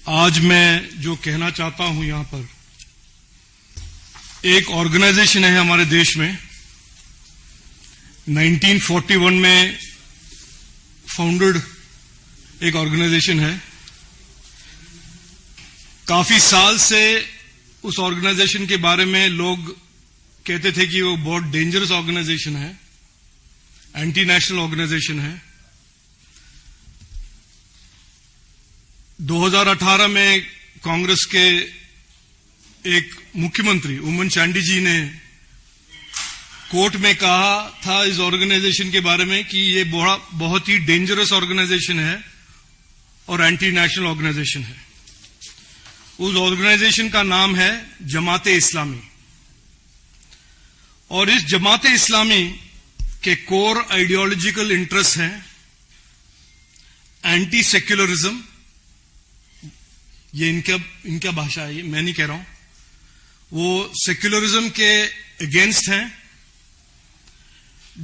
आज मैं जो कहना चाहता हूं यहां पर, एक ऑर्गेनाइजेशन है हमारे देश में, 1941 में फाउंडेड एक ऑर्गेनाइजेशन है। काफी साल से उस ऑर्गेनाइजेशन के बारे में लोग कहते थे कि वो बहुत डेंजरस ऑर्गेनाइजेशन है, एंटी नेशनल ऑर्गेनाइजेशन है। 2018 में कांग्रेस के एक मुख्यमंत्री उमन चांडी जी ने कोर्ट में कहा था इस ऑर्गेनाइजेशन के बारे में कि ये बहुत ही डेंजरस ऑर्गेनाइजेशन है और एंटी नेशनल ऑर्गेनाइजेशन है। उस ऑर्गेनाइजेशन का नाम है जमाते इस्लामी, और इस जमाते इस्लामी के कोर आइडियोलॉजिकल इंटरेस्ट हैं एंटी सेक्युलरिज्म, ये इनका भाषा है, ये मैं नहीं कह रहा हूं, वो सेक्युलरिज्म के अगेंस्ट हैं,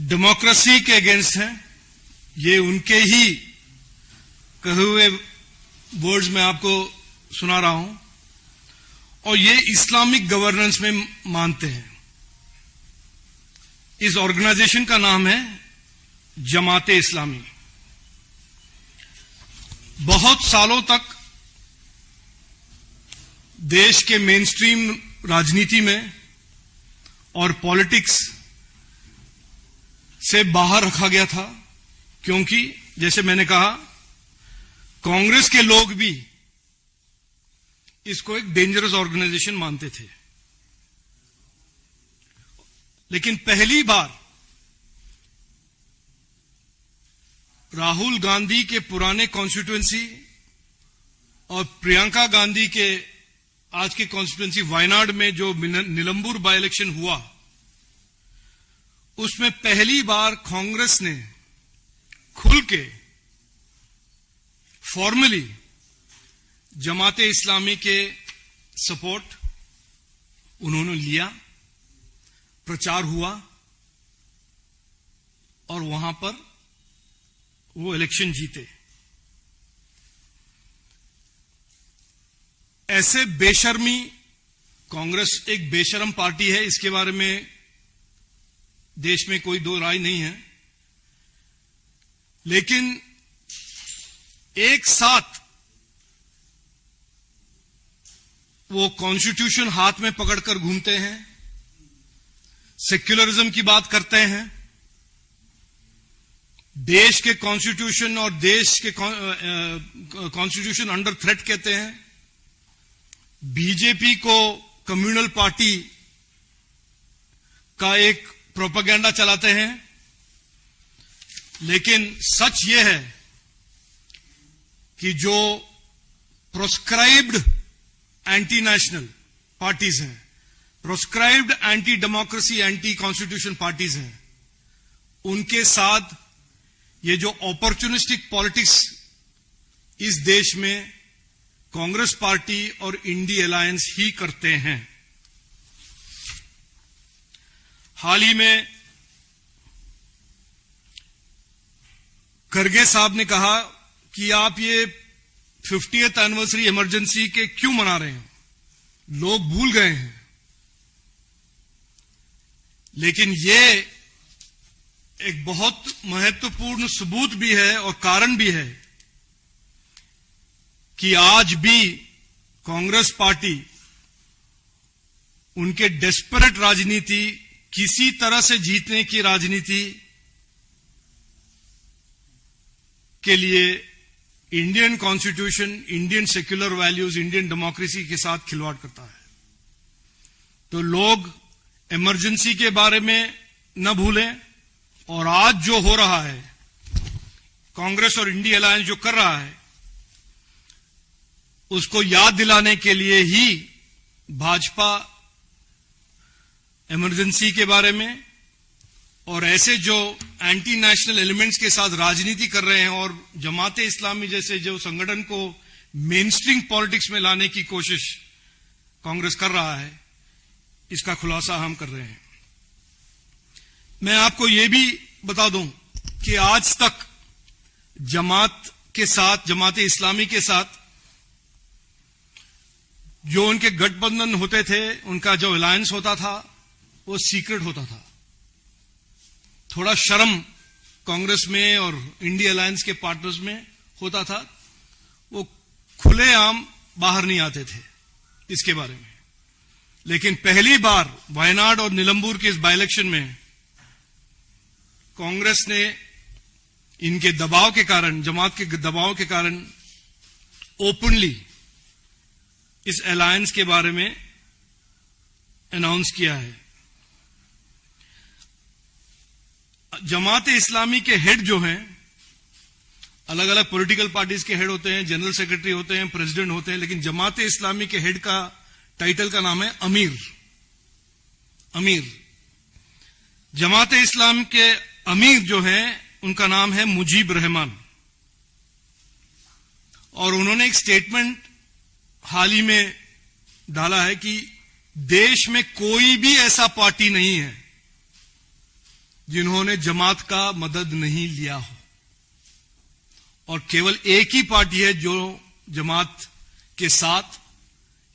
डेमोक्रेसी के अगेंस्ट हैं। ये उनके ही कहे हुए वर्ड्स में आपको सुना रहा हूं, और ये इस्लामिक गवर्नेंस में मानते हैं। इस ऑर्गेनाइजेशन का नाम है जमाते इस्लामी। बहुत सालों तक देश के मेन स्ट्रीम राजनीति में और पॉलिटिक्स से बाहर रखा गया था, क्योंकि जैसे मैंने कहा कांग्रेस के लोग भी इसको एक डेंजरस ऑर्गेनाइजेशन मानते थे। लेकिन पहली बार राहुल गांधी के पुराने कॉन्स्टिट्यूएंसी और प्रियंका गांधी के आज के कॉन्स्टिट्यूएंसी वायनाड में जो निलंबुर बाय इलेक्शन हुआ, उसमें पहली बार कांग्रेस ने खुल के फॉर्मली जमाते इस्लामी के सपोर्ट उन्होंने लिया, प्रचार हुआ और वहां पर वो इलेक्शन जीते। ऐसे बेशर्मी, कांग्रेस एक बेशर्म पार्टी है, इसके बारे में देश में कोई दो राय नहीं है, लेकिन एक साथ वो कॉन्स्टिट्यूशन हाथ में पकड़कर घूमते हैं, सेक्युलरिज्म की बात करते हैं, देश के कॉन्स्टिट्यूशन और देश के कॉन्स्टिट्यूशन अंडर थ्रेट कहते हैं, बीजेपी को कम्युनल पार्टी का एक प्रोपेगेंडा चलाते हैं। लेकिन सच यह है कि जो प्रोस्क्राइब्ड एंटी नेशनल पार्टीज हैं, proscribed anti democracy, anti constitution parties हैं, उनके साथ ये जो अपॉर्चुनिस्टिक पॉलिटिक्स इस देश में कांग्रेस पार्टी और इंडी अलायंस ही करते हैं। हाल ही में खरगे साहब ने कहा कि आप ये 50th एनिवर्सरी इमरजेंसी के क्यों मना रहे हैं, लोग भूल गए हैं। लेकिन ये एक बहुत महत्वपूर्ण सबूत भी है और कारण भी है कि आज भी कांग्रेस पार्टी उनके डेस्परेट राजनीति, किसी तरह से जीतने की राजनीति के लिए Indian constitution, Indian secular values, Indian democracy के साथ खिलवाड़ करता है। तो लोग इमरजेंसी के बारे में न भूलें, और आज जो हो रहा है, कांग्रेस और इंडी अलायंस जो कर रहा है, उसको याद दिलाने के लिए ही भाजपा इमरजेंसी के बारे में और ऐसे जो एंटी नेशनल एलिमेंट्स के साथ राजनीति कर रहे हैं और जमाते इस्लामी जैसे जो संगठन को मेन स्ट्रीम पॉलिटिक्स में लाने की कोशिश कांग्रेस कर रहा है, इसका खुलासा हम कर रहे हैं। मैं आपको यह भी बता दूं कि आज तक जमात के साथ, जमाते इस्लामी के साथ जो उनके गठबंधन होते थे, उनका जो अलायंस होता था, वो सीक्रेट होता था। थोड़ा शर्म कांग्रेस में और इंडिया अलायंस के पार्टनर्स में होता था, वो खुलेआम बाहर नहीं आते थे इसके बारे में। लेकिन पहली बार वायनाड और निलंबूर के इस बाई इलेक्शन में कांग्रेस ने इनके दबाव के कारण, जमात के दबाव के कारण ओपनली इस अलायंस के बारे में अनाउंस किया है। जमात इस्लामी के हेड जो हैं, अलग अलग पॉलिटिकल पार्टीज के हेड होते हैं, जनरल सेक्रेटरी होते हैं, प्रेसिडेंट होते हैं, लेकिन जमात इस्लामी के हेड का टाइटल का नाम है अमीर। अमीर जमात इस्लाम के अमीर जो हैं, उनका नाम है मुजीब रहमान। और उन्होंने एक स्टेटमेंट हाल ही में डाला है कि देश में कोई भी ऐसा पार्टी नहीं है जिन्होंने जमात का मदद नहीं लिया हो, और केवल एक ही पार्टी है जो जमात के साथ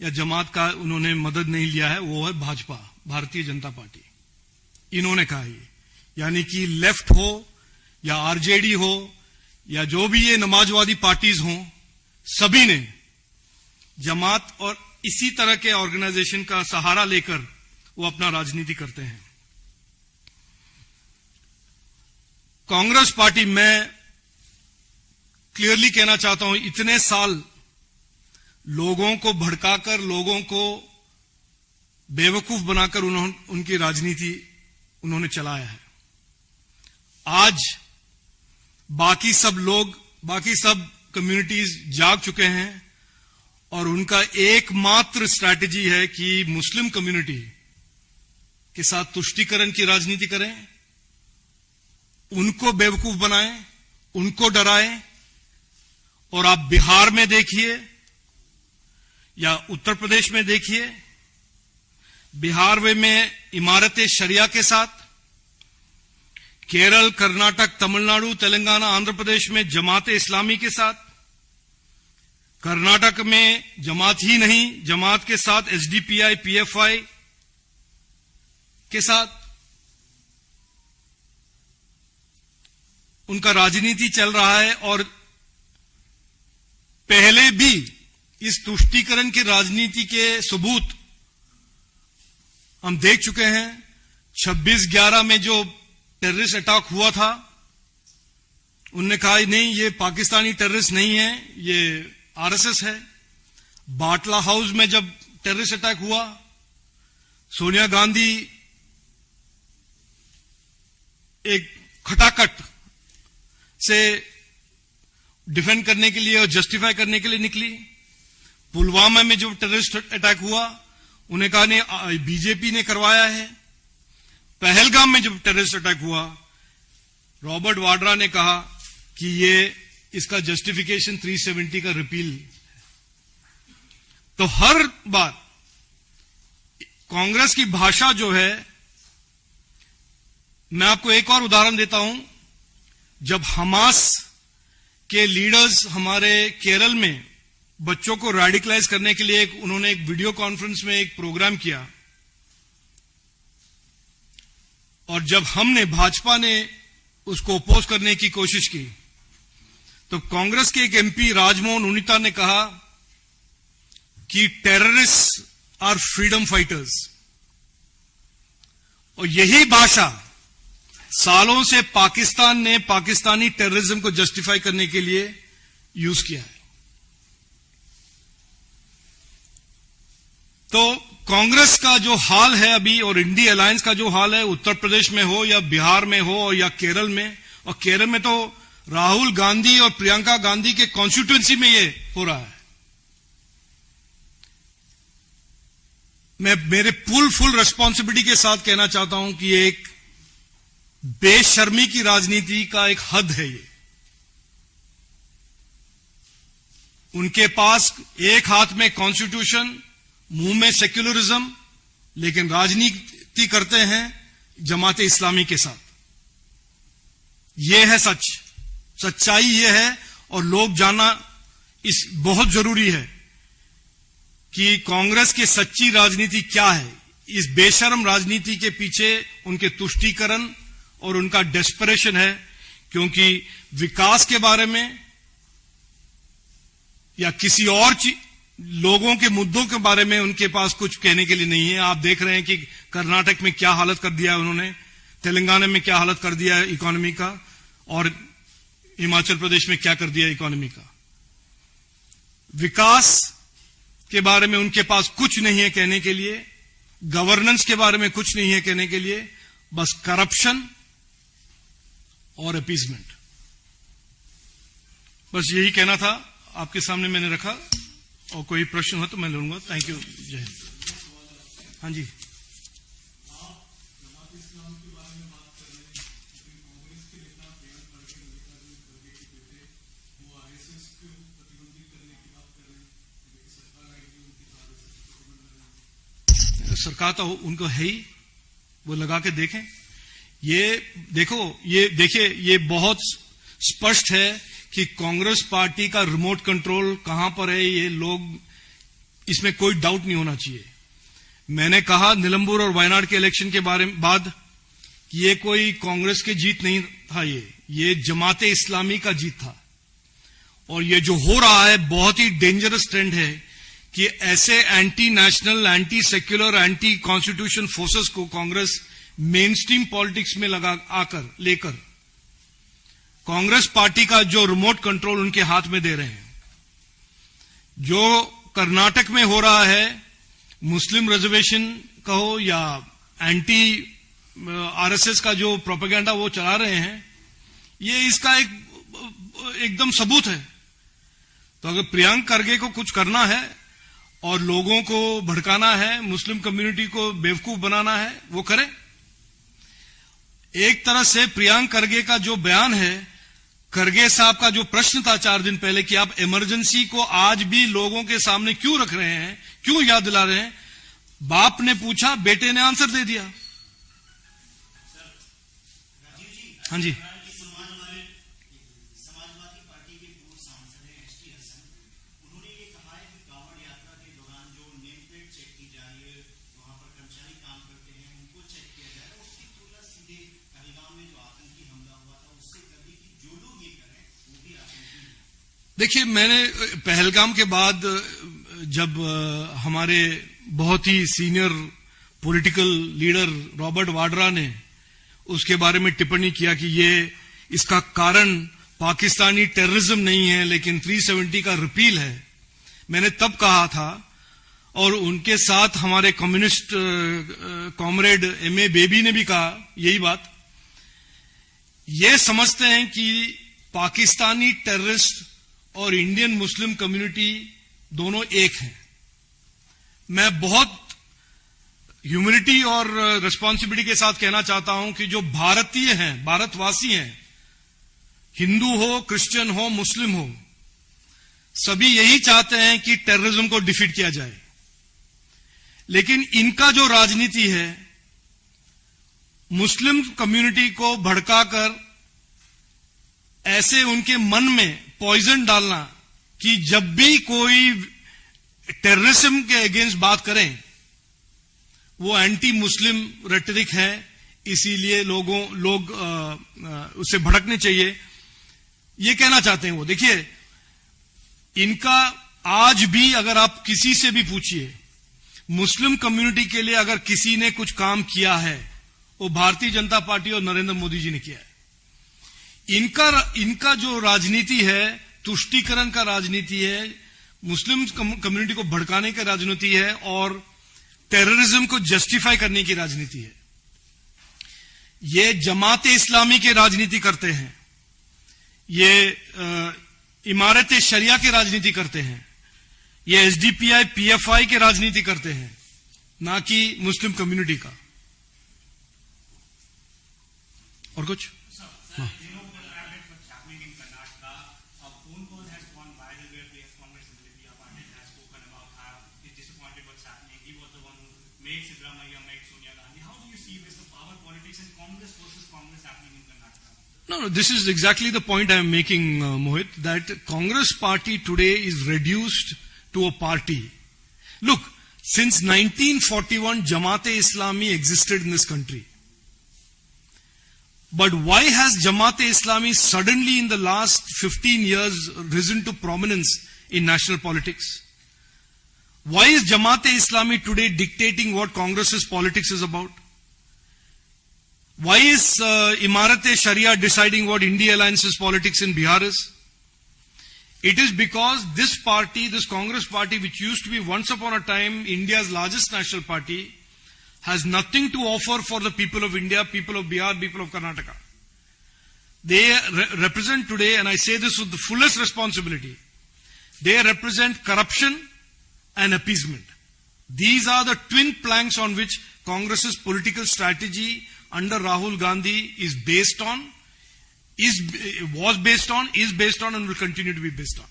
या जमात का उन्होंने मदद नहीं लिया है, वो है भाजपा, भारतीय जनता पार्टी। इन्होंने कहा ये, यानी कि लेफ्ट हो या आरजेडी हो या जो भी ये नमाजवादी पार्टीज हों, सभी ने जमात और इसी तरह के ऑर्गेनाइजेशन का सहारा लेकर वो अपना राजनीति करते हैं। कांग्रेस पार्टी, मैं क्लियरली कहना चाहता हूं, इतने साल लोगों को भड़काकर, लोगों को बेवकूफ बनाकर उनकी राजनीति उन्होंने चलाया है। आज बाकी सब लोग, बाकी सब कम्युनिटीज जाग चुके हैं और उनका एकमात्र स्ट्रैटेजी है कि मुस्लिम कम्युनिटी के साथ तुष्टीकरण की राजनीति करें, उनको बेवकूफ बनाएं, उनको डराएं। और आप बिहार में देखिए या उत्तर प्रदेश में देखिए, बिहार में इमारत शरिया के साथ, केरल, कर्नाटक, तमिलनाडु, तेलंगाना, आंध्र प्रदेश में जमात इस्लामी के साथ, कर्नाटक में जमात ही नहीं, जमात के साथ एसडीपीआई, पीएफआई के साथ उनका राजनीति चल रहा है। और पहले भी इस तुष्टीकरण की राजनीति के सबूत हम देख चुके हैं। 26/11 में जो टेररिस्ट अटैक हुआ था, उन्होंने कहा नहीं, ये पाकिस्तानी टेररिस्ट नहीं है, ये आरएसएस है। बाटला हाउस में जब टेररिस्ट अटैक हुआ, सोनिया गांधी एक खटाखट से डिफेंड करने के लिए और जस्टिफाई करने के लिए निकली। पुलवामा में जो टेररिस्ट अटैक हुआ, उन्हें कहा नहीं, बीजेपी ने करवाया है। पहलगाम में जब टेररिस्ट अटैक हुआ, रॉबर्ट वाड्रा ने कहा कि ये इसका जस्टिफिकेशन 370 का रिपील। तो हर बार कांग्रेस की भाषा जो है, मैं आपको एक और उदाहरण देता हूं। जब हमास के लीडर्स हमारे केरल में बच्चों को रेडिकलाइज करने के लिए उन्होंने एक वीडियो कॉन्फ्रेंस में एक प्रोग्राम किया, और जब हमने, भाजपा ने उसको अपोज करने की कोशिश की, तो कांग्रेस के एक एमपी राजमोहन उनिता ने कहा कि टेररिस्ट आर फ्रीडम फाइटर्स। और यही भाषा सालों से पाकिस्तान ने पाकिस्तानी टेररिज्म को जस्टिफाई करने के लिए यूज किया है। तो कांग्रेस का जो हाल है अभी, और इंडिया अलायंस का जो हाल है, उत्तर प्रदेश में हो या बिहार में हो या केरल में, और केरल में तो राहुल गांधी और प्रियंका गांधी के कॉन्स्टिट्यूएंसी में ये हो रहा है। मैं मेरे फुल रिस्पॉन्सिबिलिटी के साथ कहना चाहता हूं कि एक बेशर्मी की राजनीति का एक हद है ये। उनके पास एक हाथ में कॉन्स्टिट्यूशन, मुंह में सेक्युलरिज्म, लेकिन राजनीति करते हैं जमात इस्लामी के साथ। यह है सच, सच्चाई यह है, और लोग जानना इस बहुत जरूरी है कि कांग्रेस की सच्ची राजनीति क्या है। इस बेशर्म राजनीति के पीछे उनके तुष्टीकरण और उनका डेस्परेशन है, क्योंकि विकास के बारे में या किसी और लोगों के मुद्दों के बारे में उनके पास कुछ कहने के लिए नहीं है। आप देख रहे हैं कि कर्नाटक में क्या हालत कर दिया है उन्होंने, तेलंगाना में क्या हालत कर दिया है इकोनॉमी का, और हिमाचल प्रदेश में क्या कर दिया इकोनॉमी का। विकास के बारे में उनके पास कुछ नहीं है कहने के लिए, गवर्नेंस के बारे में कुछ नहीं है कहने के लिए, बस करप्शन और अपीजमेंट। बस यही कहना था, आपके सामने मैंने रखा, और कोई प्रश्न हो तो मैं लूंगा। Thank you. जय हिंद। हाँ जी। सरकार तो उनको है ही, वो लगा के देखें। ये देखिए ये बहुत स्पष्ट है कि कांग्रेस पार्टी का रिमोट कंट्रोल कहां पर है, ये लोग, इसमें कोई डाउट नहीं होना चाहिए। मैंने कहा निलंबूर और वायनाड के इलेक्शन के बारे में बाद, ये कोई कांग्रेस की जीत नहीं था, ये जमाते इस्लामी का जीत था। और ये जो हो रहा है बहुत ही डेंजरस ट्रेंड है कि ऐसे anti national, anti secular, anti constitution forces को कांग्रेस मेन स्ट्रीम पॉलिटिक्स में लेकर कांग्रेस पार्टी का जो रिमोट कंट्रोल उनके हाथ में दे रहे हैं। जो कर्नाटक में हो रहा है, मुस्लिम रिजर्वेशन कहो या एंटी आरएसएस का जो प्रोपेगेंडा वो चला रहे हैं, ये इसका एकदम सबूत है। तो अगर प्रियंक खरगे को कुछ करना है और लोगों को भड़काना है, मुस्लिम कम्युनिटी को बेवकूफ बनाना है, वो करे। एक तरह से प्रियंक खरगे का जो बयान है, खरगे साहब का जो प्रश्न था 4 दिन पहले कि आप इमरजेंसी को आज भी लोगों के सामने क्यों रख रहे हैं, क्यों याद दिला रहे हैं, बाप ने पूछा, बेटे ने आंसर दे दिया। हाँ जी। देखिए, मैंने पहलगाम के बाद जब हमारे बहुत ही senior political leader Robert Vadra ने उसके बारे में टिप्पणी किया कि ये इसका कारण पाकिस्तानी टेररिज्म नहीं है लेकिन 370 का रिपील है, मैंने तब कहा था, और उनके साथ हमारे कम्युनिस्ट कॉमरेड एमए बेबी ने भी कहा यही बात। ये समझते हैं कि पाकिस्तानी टेररिस्ट और इंडियन मुस्लिम कम्युनिटी दोनों एक हैं। मैं बहुत ह्यूमिलिटी और रिस्पॉन्सिबिलिटी के साथ कहना चाहता हूं कि जो भारतीय हैं, भारतवासी हैं, हिंदू हो, क्रिश्चियन हो, मुस्लिम हो, सभी यही चाहते हैं कि टेररिज्म को डिफीट किया जाए। लेकिन इनका जो राजनीति है, मुस्लिम कम्युनिटी को भड़काकर ऐसे उनके मन में पॉइजन डालना कि जब भी कोई टेररिज्म के अगेंस्ट बात करें वो एंटी मुस्लिम रेटरिक है, इसीलिए लोग उसे भड़कने चाहिए, ये कहना चाहते हैं वो। देखिए, इनका आज भी अगर आप किसी से भी पूछिए, मुस्लिम कम्युनिटी के लिए अगर किसी ने कुछ काम किया है, वो भारतीय जनता पार्टी और नरेंद्र मोदी जी ने किया है। इनका जो राजनीति है, तुष्टीकरण का राजनीति है, मुस्लिम कम्युनिटी को भड़काने का राजनीति है और टेररिज्म को जस्टिफाई करने की राजनीति है। ये जमाते इस्लामी की राजनीति करते हैं, ये इमारत शरिया की राजनीति करते हैं, ये एसडीपीआई पीएफआई की राजनीति करते हैं, ना कि मुस्लिम कम्युनिटी का। और कुछ No, this is exactly the point I am making, Mohit, that Congress party today is reduced to a party. Look, since 1941, Jamaat-e-Islami existed in this country. But why has Jamaat-e-Islami suddenly in the last 15 years risen to prominence in national politics? Why is Jamaat-e-Islami today dictating what Congress's politics is about? Why is Imarat-e-Sharia deciding what India Alliance's politics in Bihar is? It is because this party, this Congress party, which used to be once upon a time India's largest national party, has nothing to offer for the people of India, people of Bihar, people of Karnataka. They represent today, and I say this with the fullest responsibility, they represent corruption and appeasement. These are the twin planks on which Congress's political strategy under Rahul Gandhi is based on, was based on, is based on, and will continue to be based on.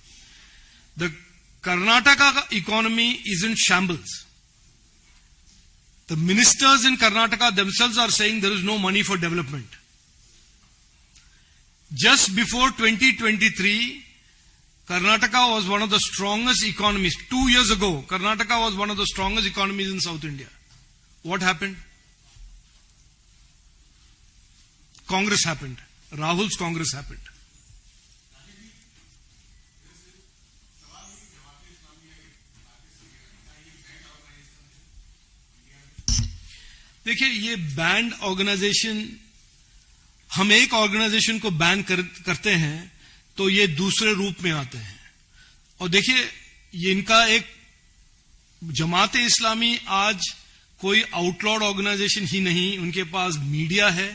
The Karnataka economy is in shambles. The ministers in Karnataka themselves are saying there is no money for development. Just before 2023, Karnataka was one of the strongest economies. 2 years ago, Karnataka was one of the strongest economies in South India. What happened? Congress happened. Rahul's Congress happened. देखिए, ये band organisation, हम एक organisation को ban करते हैं तो ये दूसरे रूप में आते हैं. और देखिए, ये इनका एक जमात-ए-इस्लामी आज कोई आउटलॉड ऑर्गेनाइजेशन ही नहीं. उनके पास मीडिया है,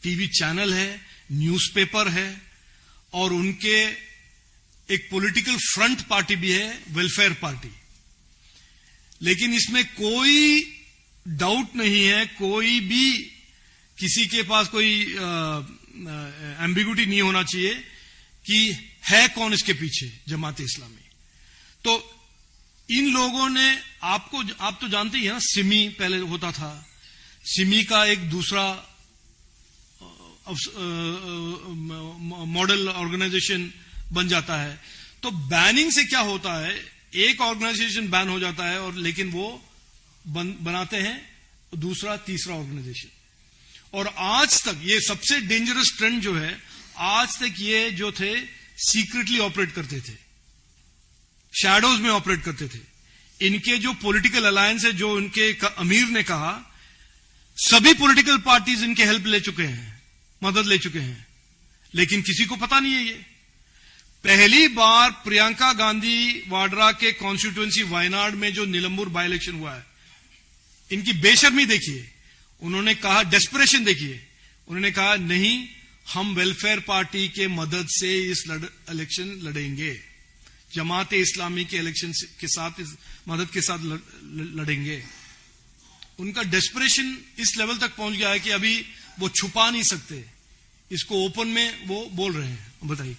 टीवी चैनल है, न्यूज़पेपर है, और उनके एक पॉलिटिकल फ्रंट पार्टी भी है, वेलफेयर पार्टी. लेकिन इसमें कोई डाउट नहीं है, कोई भी किसी के पास कोई एम्बिग्यूटी नहीं होना चाहिए कि है कौन इसके पीछे, जमात-ए-इस्लामी. तो इन लोगों ने, आप तो जानते ही हैं ना, सिमी पहले होता था. सिमी का एक दूसरा मॉडल ऑर्गेनाइजेशन बन जाता है. तो बैनिंग से क्या होता है, एक ऑर्गेनाइजेशन बैन हो जाता है और लेकिन वो बनाते हैं दूसरा तीसरा ऑर्गेनाइजेशन. और आज तक ये सबसे डेंजरस ट्रेंड जो है, आज तक ये जो थे सीक्रेटली ऑपरेट करते थे, शैडोज में ऑपरेट करते थे. इनके जो पॉलिटिकल अलायंस है, जो इनके अमीर ने कहा, सभी पॉलिटिकल पार्टीज इनके हेल्प ले चुके हैं, मदद ले चुके हैं, लेकिन किसी को पता नहीं है. ये पहली बार प्रियंका गांधी वाड्रा के कॉन्स्टिट्यूएंसी वायनाड में जो निलंबुर बाई इलेक्शन हुआ है, इनकी बेशर्मी देखिए. उन्होंने कहा, डेस्परेशन देखिए, उन्होंने कहा नहीं, हम वेलफेयर पार्टी के मदद से इस इलेक्शन लड़ेंगे, जमात-ए-इस्लामी के इलेक्शन के साथ, इस मदद के साथ लड़ेंगे. उनका डेस्परेशन इस लेवल तक पहुंच गया है कि अभी वो छुपा नहीं सकते, इसको ओपन में वो बोल रहे हैं. बताइए.